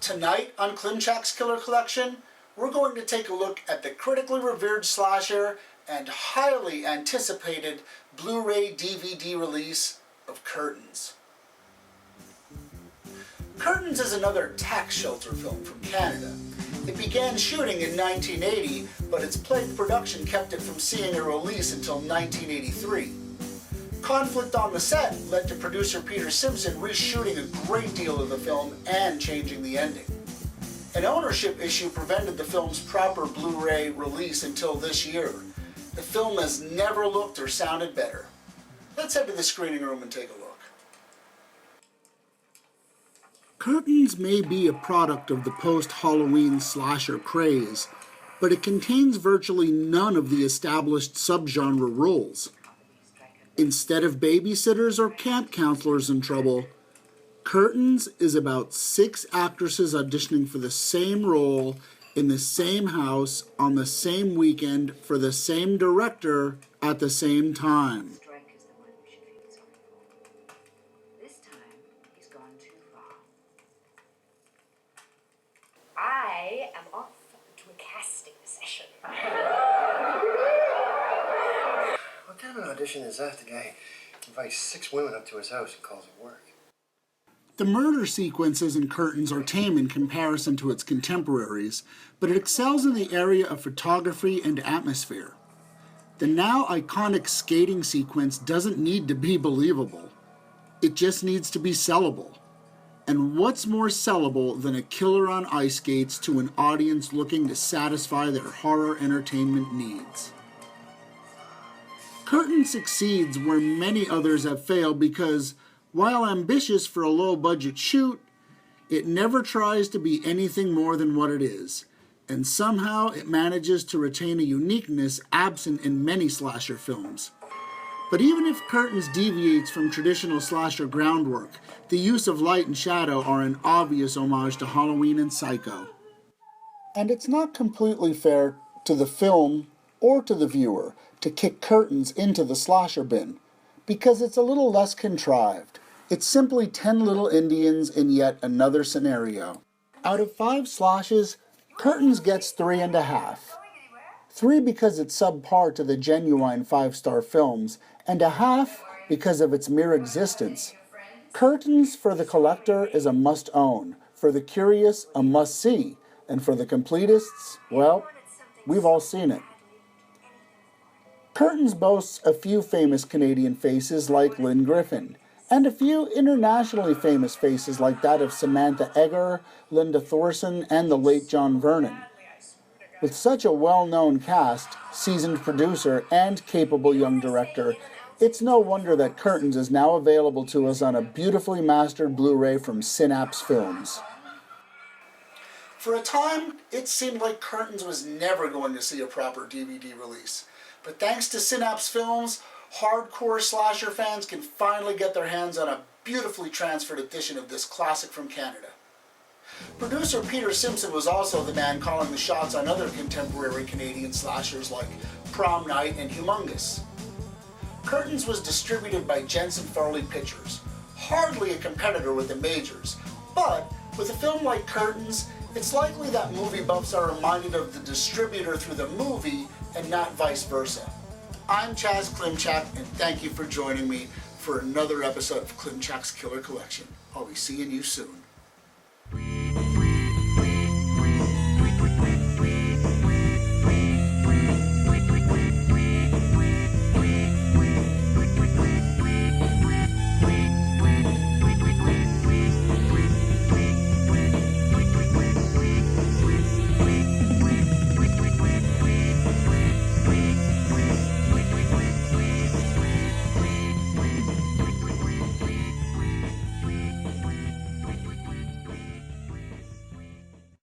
Tonight on Klimczak's Killer Collection, we're going to take a look at the critically revered slasher and highly anticipated Blu-ray DVD release of Curtains. Curtains is another tax shelter film from Canada. It began shooting in 1980, but its plagued production kept it from seeing a release until 1983. Conflict on the set led to producer Peter Simpson reshooting a great deal of the film and changing the ending. An ownership issue prevented the film's proper Blu-ray release until this year. The film has never looked or sounded better. Let's head to the screening room and take a look. Curtains may be a product of the post-Halloween slasher craze, but it contains virtually none of the established subgenre rules. Instead of babysitters or camp counselors in trouble, Curtains is about 6 actresses auditioning for the same role in the same house on the same weekend for the same director at the same time. This time, he's gone too far. I am off to a casting session. What kind of audition is that? The guy invites 6 women up to his house and calls it work. The murder sequences in Curtains are tame in comparison to its contemporaries, but it excels in the area of photography and atmosphere. The now iconic skating sequence doesn't need to be believable. It just needs to be sellable. And what's more sellable than a killer on ice skates to an audience looking to satisfy their horror entertainment needs? Curtains succeeds where many others have failed because, while ambitious for a low-budget shoot, it never tries to be anything more than what it is, and somehow it manages to retain a uniqueness absent in many slasher films. But even if Curtains deviates from traditional slasher groundwork, the use of light and shadow are an obvious homage to Halloween and Psycho. And it's not completely fair to the film or to the viewer to kick Curtains into the slasher bin, because it's a little less contrived. It's simply 10 little Indians in yet another scenario. Out of 5 slashes, Curtains gets 3.5. 3 because it's subpar to the genuine 5-star films, and a half because of its mere existence. Curtains for the collector is a must-own, for the curious a must-see, and for the completists, well, we've all seen it. Curtains boasts a few famous Canadian faces like Lynn Griffin, and a few internationally famous faces like that of Samantha Eggar, Linda Thorson, and the late John Vernon. With such a well-known cast, seasoned producer, and capable young director, it's no wonder that Curtains is now available to us on a beautifully mastered Blu-ray from Synapse Films. For a time, it seemed like Curtains was never going to see a proper DVD release. But thanks to Synapse Films, hardcore slasher fans can finally get their hands on a beautifully transferred edition of this classic from Canada. Producer Peter Simpson was also the man calling the shots on other contemporary Canadian slashers like Prom Night and Humongous. Curtains was distributed by Jensen Farley Pictures, hardly a competitor with the majors, but with a film like Curtains, it's likely that movie buffs are reminded of the distributor through the movie and not vice versa. I'm Chaz Klimczak, and thank you for joining me for another episode of Klimczak's Killer Collection. I'll be seeing you soon.